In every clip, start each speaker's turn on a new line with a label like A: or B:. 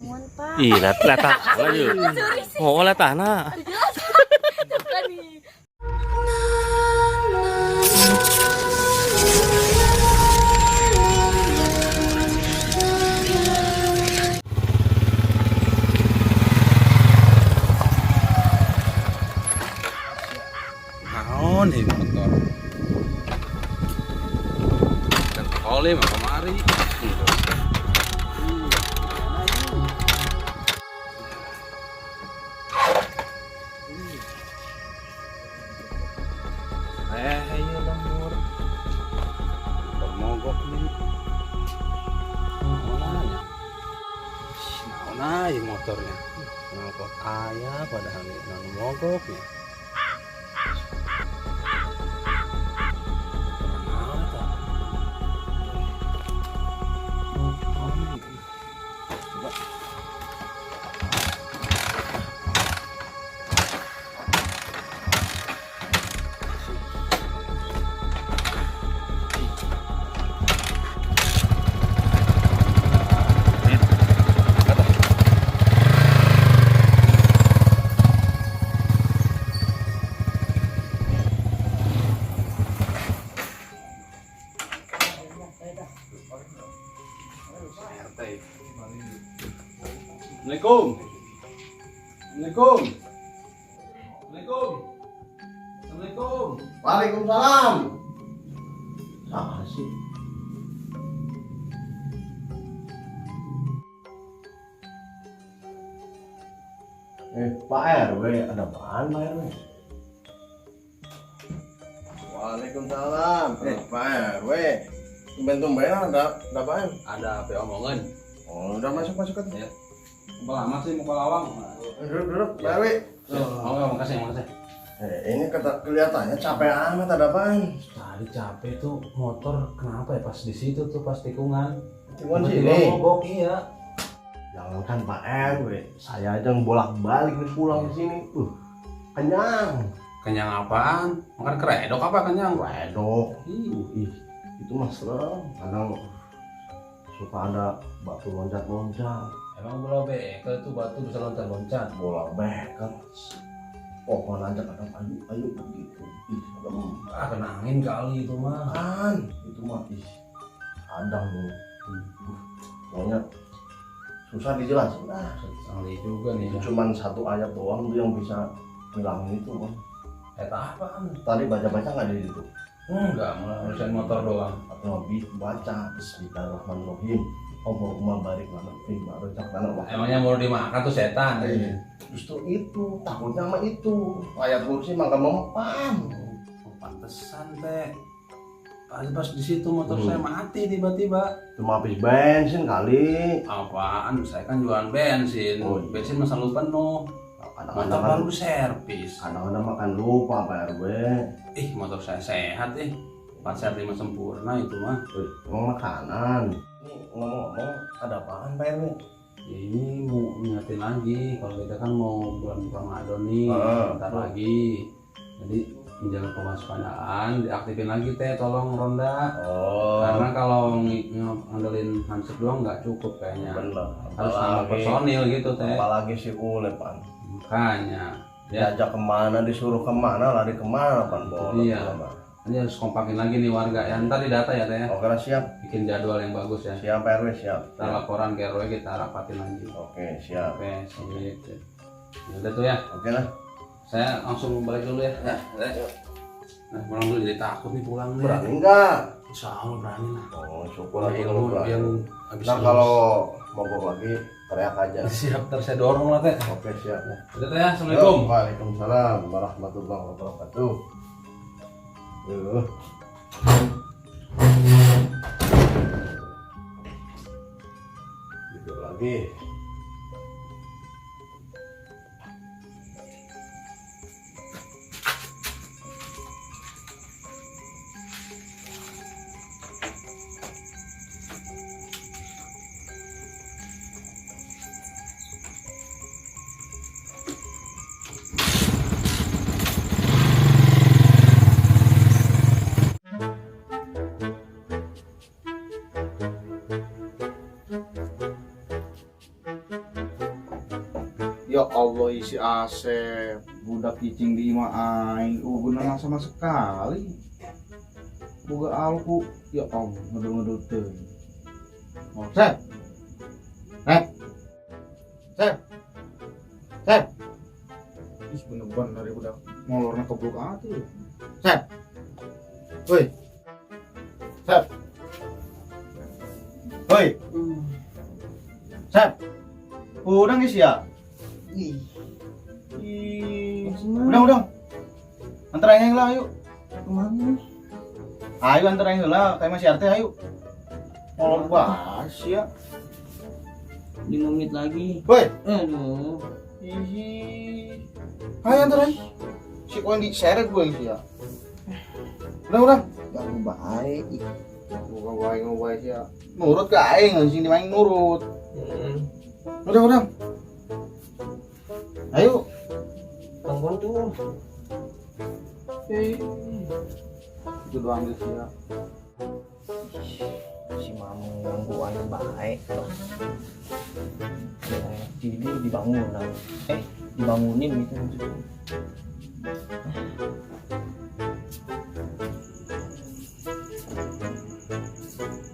A: Mohon Pak.
B: Ih, latah lagi. Oh, latah na.
A: Bukan nih.
C: Naon nih motor. Dan kali mah kemari. Ayo lembur. Bermogok nih. Naon aja motornya. Kenapa ayah padahal ini mogok ya. Assalamualaikum. Assalamualaikum. Assalamualaikum. Assalamualaikum.
D: Waalaikumsalam. Apa sih? Pak RW, ada apaan Pak RW? Waalaikumsalam. Pak RW. Tumben-tumbenan ada apaan?
C: Ada apa omongan?
D: Oh, udah masuk aja.
C: Ya. Muka lama sih, muka lawang.
D: Duduk, Pak RW.
C: Makasih.
D: Ini kelihatannya capek amat, ada apaan?
C: Tadi capek tuh motor kenapa ya pas di situ tuh pas tikungan.
D: Tikungan
C: Tiba-tiba
D: sini.
C: mogok, iya.
D: Jangankan Pak RW, saya aja yang bolak-balik nih pulang ke sini. Kenyang.
C: Kenyang apaan? Makan keredok apa kenyang?
D: Wedok.
C: Ih,
D: Itu mah serem. Kadang suka ada batu loncat-loncat.
C: emang bola bekel tuh batu bisa loncat-loncat.
D: Bola bekel. Pohon aja kadang ayu begitu. Serem.
C: Ah, kena angin kali itu mah.
D: Kan, itu mah kadang nih. Pokoknya susah dijelasin.
C: Angin juga nih.
D: Itu cuman satu ayat doang tuh yang bisa ngilangin itu, Bang.
C: Eta apaan?
D: Tadi baca-baca nggak di situ?
C: Enggak, malah urusan motor doang.
D: Tapi lebih baca Bismillahirrahmanirrahim. Allahumma barik lana fi ma razaqtana wa
C: Emangnya mau dimakan tuh setan.
D: justru itu takutnya sama itu ayat kursi mangga mempan.
C: Oh, pantesan teh. Pas di situ motor saya mati tiba-tiba.
D: Cuma habis bensin kali.
C: Apaan? Saya kan jualan bensin.
D: Oh, iya.
C: Bensin masa selalu penuh. Motor
D: Kadang-kadang
C: baru servis.
D: kadang-kadang makan lupa Pak RW.
C: Motor saya sehat Pas sehat 5 sempurna itu mah.
D: Emang makanan. Ini ngomong-ngomong ada apaan Pak RW?
C: Ini mau ngingetin lagi kalau kita kan mau bulan Ramadan nih, bentar lagi. Jadi menjaga kewaspadaan, diaktifin lagi teh tolong ronda. Karena kalau ngandelin hansip doang nggak cukup kayaknya.
D: Bener.
C: Harus nambah personil gitu teh.
D: Apalagi si Ule Pan.
C: Makanya ya
D: Diajak kemana, disuruh kemana, lari kemana Pan.
C: Iya. Ini harus kompakin lagi nih warga ya. Ntar didata ya teh.
D: Oke lah, siap.
C: Bikin jadwal yang bagus ya.
D: Siap Pak RW, siap.
C: Ntar laporan ke RW kita rapatin lagi.
D: Oke, siap.
C: Oke, sip. Ya udah tuh ya.
D: Oke lah.
C: Saya langsung balik dulu ya. Nah, pulang dulu jadi takut nih pulang nih.
D: Berani enggak?
C: Insya Allah berani lah.
D: Oh, syukur aja
C: Ilmu
D: kalau berani.
C: yang habis
D: Ntar
C: lulus.
D: kalau mogok lagi teriak aja.
C: Siap, ntar saya dorong lah teh.
D: Oke, siap ya.
C: Udah teh ya, assalamualaikum.
D: Waalaikumsalam warahmatullahi wabarakatuh. Tidur lagi.
E: Ya Allah isi Asep, budak cicing di imah aing, bener sama sekali. Boga alku, ya Allah, ngedul-ngedul teuing. Oh, Sep. Sep. Ih bener-bener dari budak ngolorna keblok atuh. Sep. Woi. Sep. Woi. Sep. Udah guys ya? Udah. Antara yang lah yuk.
A: Kemana?
E: Ayo antara yang lah, kayak masih RT ayo. Ngolor bahas ya.
A: 5 menit lagi.
E: Woi.
A: Aduh.
E: Ih. Ayo antara. Si koin diseret gue sih ya. Udah. Jangan baik. Bukan baik ya. Nurut ke aing, sini main nurut. Udah. Ayo.
A: Tungguan tuh.
E: Itu doang guys ya.
D: Si Mamu ganggu aing baik. Tidur dibangunin gitu maksudnya.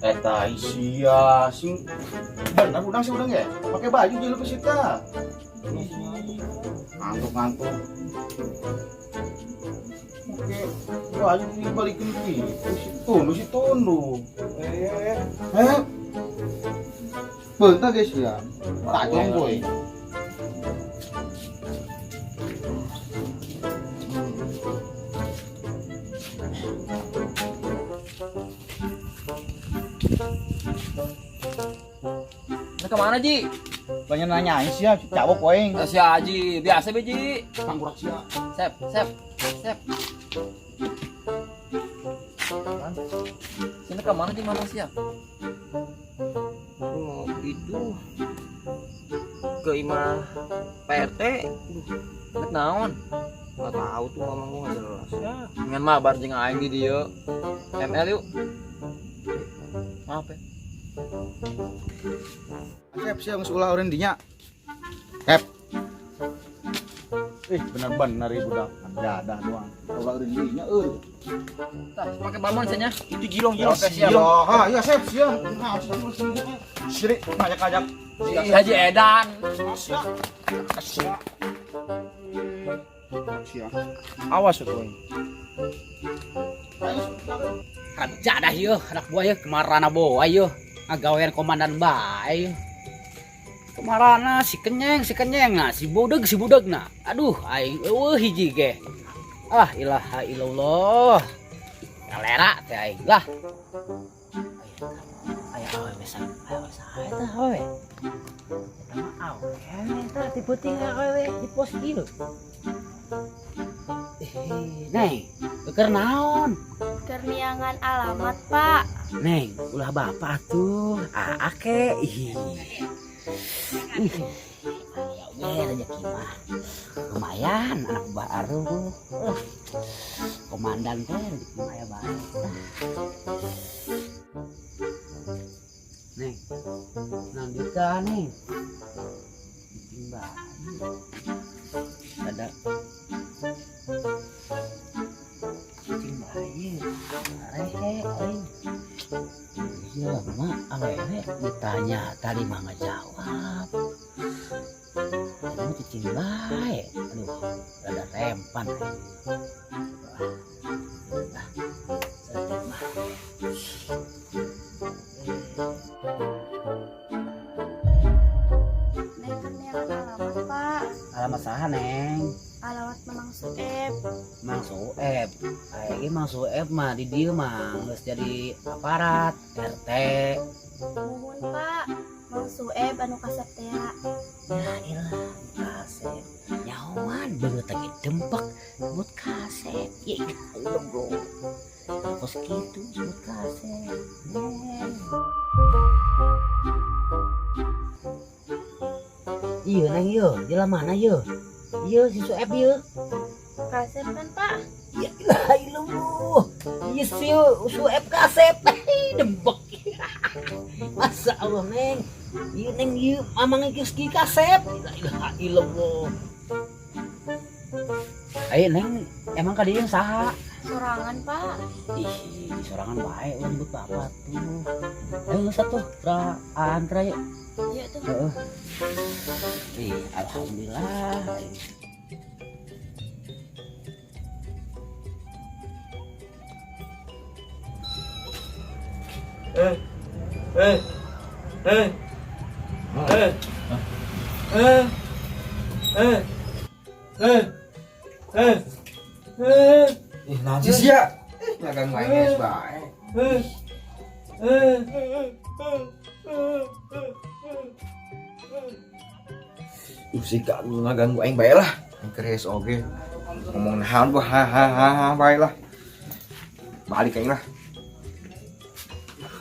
E: Eta isia sing bener udang sih udang ya. Pakai baju jadi ke sita. Ngantuk. Oke, baju dibalikin gitu. Si tunu. Bentar guys ya. Tajong boy.
A: Ini kemana Ji?
E: Banyak nanyain sih ya, cawok poeng.
A: Si Haji, biasa be Ji.
E: Pangkurak sih ya.
A: Sep. Sini kemana Ji mana siap? Oh itu ke imah PRT. Nek naon? Nggak tahu tuh mamang gua nggak jelas. Ya, dengan mabar jeung aing di dieu. ML yuk. Maaf ya.
E: Sep sih ulah orang dinya. Sep. Bener-bener ibu dah. Ada doang. Ulah orang dinya
A: Tah, pakai balon saja.
E: Itu jilong.
A: Oke, siap.
E: Ya Sep siap. Nah, Siri ngajak-ngajak.
A: Si Haji Edan.
E: Siap. Awas boy.
F: Kerja dah yeuh anak buah yeuh kemarana boa yeuh ngagawean komandan bae. Kemarana si kenyeng nah si budeg nah. Aduh aing eueuh hiji ge. Ah ilaha illallah. Kalera teh aing lah. Aya awe mesan. Ayo sae tah awe. Eta mah awe tah tipe tinggal awe di pos ieu. Neng, keur naon?
G: Keur niangan alamat, Pak.
F: Neng, ulah bapak tuh. Ake. Ya rezeki mah. Lumayan anak baru. Komandan teh rezeki mah ya baik. Neng. Nang kita nih. Timbang. Ada cing bayi rehe aing ya mak awewe ditanya tadi mah ngejawab ini cing bae aduh rada rempan
G: Neng keur niangan alamat, Pak.
F: alamat saha neng
G: Alamat Mamang Sueb.
F: Mang Sueb aing Mang Sueb mah di dieu mah geus jadi aparat RT.
G: Muhun, Pak. Mang Sueb anu kasep teh.
F: Ya ilah kasep nyawan beungeut lagi dempek sebut kasep ya ilah bro terus gitu sebut kasep iya neng iya jalan mana iya iya si Sueb iya
G: Kasep kan, Pak?
F: ya ilah bro iya si Sueb kasep dempek masa Allah neng Ieu neng ieu mamang geus ki kasep. La ilaha illallah. Ayo neng, emang ka dieu saha?
G: Sorangan, Pak.
F: Ih, sorangan bae ulah nyebut bapak tuh. Ayo satu, antra yuk.
G: Iya tuh.
F: Heeh. Ih, alhamdulillah.
E: Najis ya. Ngagang main guys bae. Si kak lu ngaganggu aing bae lah. Aing keres oge. Ngomong nahan gua ha bae lah. Balik aing lah.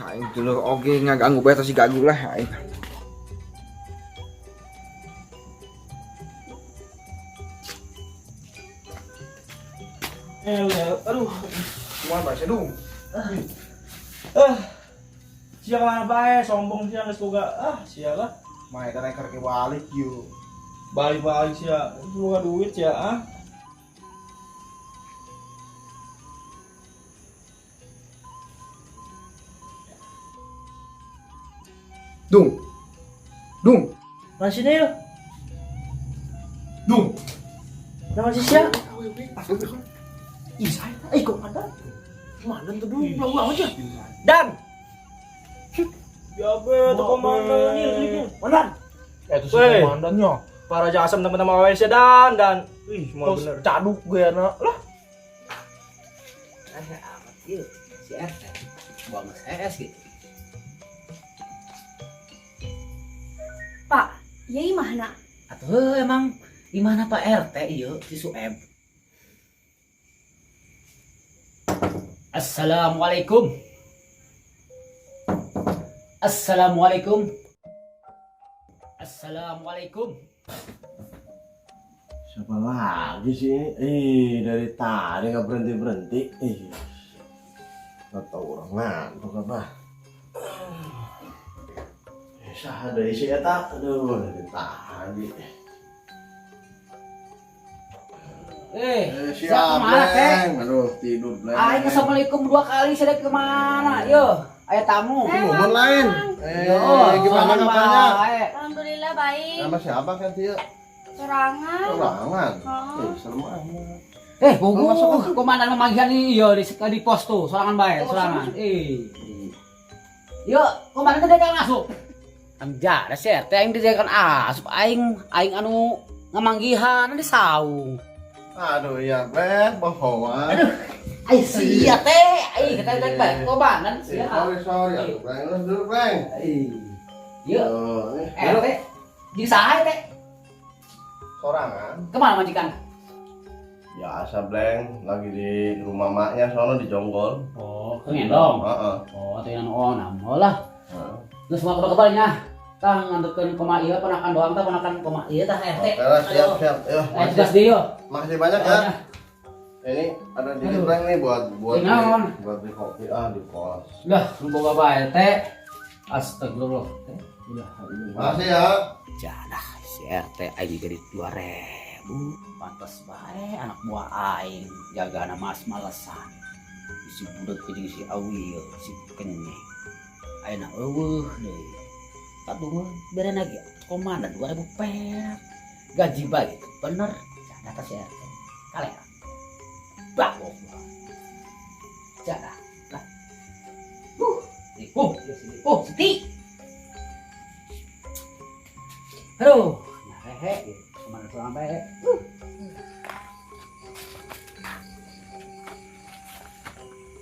E: Aing dulu oge ngaganggu bae si gagu lah aing.
D: Aduh,
E: Cuma bae sedung.
D: sia kemana bae, sombong sia geus boga. Sia lah.
E: Mae ka reker ke balik yuk.
D: Balik-balik sia, boga duit sia
E: Dung.
D: Mana sini yuk?
E: Dung.
D: Nama si sia? Ih, saya kok ada? Mana tuh dulu, pulang aja. Dan. Ya be, tuh komandan nih. Komandan.
E: Itu si komandannya.
D: Para jasam teman-teman awal sih dan. Ih, semua bener. Caduk gue anak lah.
F: Saya amat ieu si RT. Buang SS gitu.
G: Pak, iya mana?
F: Atuh emang gimana Pak RT ieu si Sueb? Assalamualaikum. Assalamualaikum. Assalamualaikum.
D: Siapa lagi sih? Dari tadi nggak berhenti. Nggak tahu orang ngantuk apa. Sah dari si Eta, aduh dari tadi.
F: Siapa kemana teh?
E: Aduh, tidur lah.
F: Aing assalamualaikum 2 kali saya kemana? Yo, aya tamu.
E: Momen lain. Gimana
F: sorangan
E: kabarnya?
F: bae.
G: Alhamdulillah baik.
E: Nama siapa kan dia?
G: Sorangan.
E: Sorangan.
G: Oh.
E: Serem amat.
F: Gugu, komandan memanggil nih yo di pos tuh, sorangan bae, sorangan. Yo, komandan teh kan masuk. Anja, da sih teh aing dijakan asup aing anu ngamanggihan di saung.
E: Aduh ya, Ben, bohongan.
F: Ai sia teh, ai kita baik komandan sia.
E: Sorry, aduh, Ben, lu duduk, Ben.
F: Yo, teh di saha teh?
E: Sorangan.
F: Kemana majikan?
D: Biasa Bleng, lagi di rumah maknya sono di Jonggol.
F: Oh, ngendong.
D: Heeh.
F: Oh, teh anu lah. Terus mau kabarnya? Tah ngandukeun koma ieu ponakan doang tah ponakan koma ieu tah RT.
E: Siap.
F: Tugas deui yo.
E: Makasih banyak ya. Ini ada di Bleng nih buat
F: Naon?
E: beli kopi di pos.
F: Lah, nu boga bae teh. Astagfirullah.
E: Makasih ya.
F: Jadah si RT aing jadi 2000. Pantes bae anak buah aing jagana mas malesan. Si budak jeung si Awil, si Kenyeng. Ayeuna eueuh deui. Aduh, beren lagi komandan 2000 perak. Gaji bae gitu. Bener. Jadah teh si RT. Kalea. Bako. Jadah. Lah. Siti. Aduh, hehe, kemana pulang bae?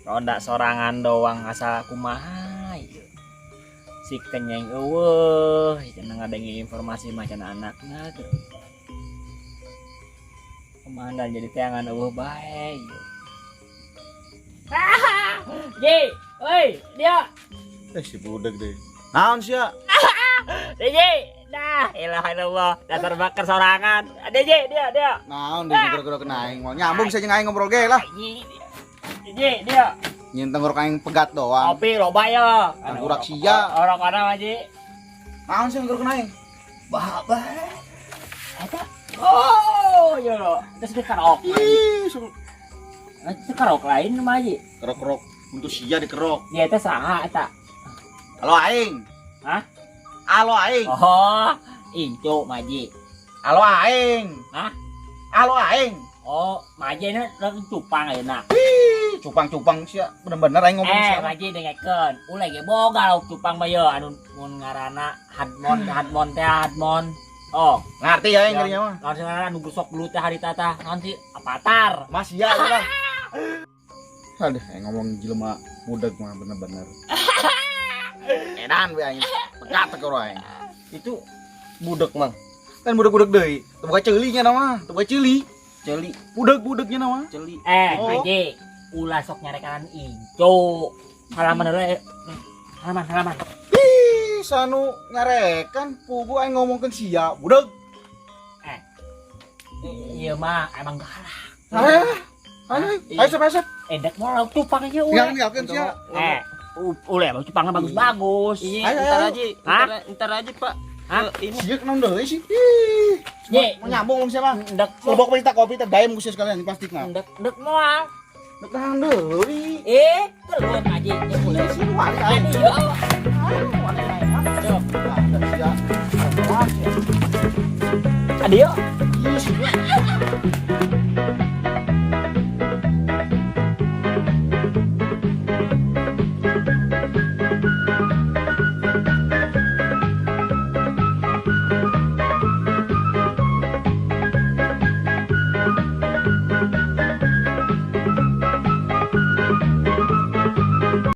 A: Ronda sorangan doang asa kumaha ieu. Si Kenyeng eueuh, cenah ngadengi informasi macan anakna tuh. Komandan jadi teangan eueuh bae ieu. Ji, oi, dia.
E: Si budak deh. Naon sia?
A: Ji, dah, ilah illallah, dasar bakar sorangan. Ada Ji, dia.
E: Naon deh gerak-gerak kena aing mau nyambung saja aing ngobrol ge lah.
A: Ji, dia.
E: Nyen tenggorok aing pegat doang.
A: Kopi loba ya.
E: Tangkurak sia.
A: Orang kana Ji.
E: Naon sih ngger aing?
F: Bah. Eta. Oh, iya lo. Terus dikerok.
E: Ih,
F: Dikerok lain mah aja.
E: kerok-kerok untuk sia dikerok.
F: Dia teh saha eta?
E: Halo aing.
F: Hah?
E: Halo aing.
F: Oh, incu maji.
E: Halo aing.
F: Hah?
E: Halo aing.
F: Oh, maji ini reng cupang ayeuna.
E: Ih, cupang-cupang sia bener-bener aing ngomong sia.
F: Maji dengekeun. Ulah ge boga lauk cupang mah yeuh anu mun ngaranna Hadmon. Oh,
E: Ngerti ya aing ngerinya mah.
F: lawan ngaranna nu gusok dulu teh harita tah nanti Avatar.
E: Mas ya lah. Aduh, aing ngomong jelema budak mah bener-bener. Edan we aing. Pegat teh aing.
A: Itu budak mang.
E: Kan budak-budak deui. Teu boga ceuli nya nama, teu boga ceuli.
A: Celi,
E: Budak-budaknya nama.
A: celi.
E: Oh.
F: Maji, ulah sok nyarekan incu. Halaman heula. Halaman.
E: Ih, sanu ngarekan pugu aing ngomongkeun sia, budak.
F: Iya mah emang galak.
E: Ayo sep.
F: Endek mau lauk cupang aja
E: Yang
F: ulah.
E: ninggalkeun sia.
F: Ulah bang cupangnya bagus-bagus.
A: Iya,
E: Ayo,
A: ntar
E: ayo.
A: aja.
F: Hah?
A: Ntar aja, Pak.
F: Hah?
A: Ini
E: Sia kenaon deui sih. Ih.
F: Ye.
E: Mau nyambung siapa?
F: Endek
E: Kelobok minta kopi teh daem khusus sekalian di plastikna.
F: endek moal.
E: Kenaon deui.
F: Keluar aja ya boleh.
E: Sih wali
F: Jadi
E: aing.
F: yo.
E: Wali aing.
F: Yo.
E: Sia.
F: Adio.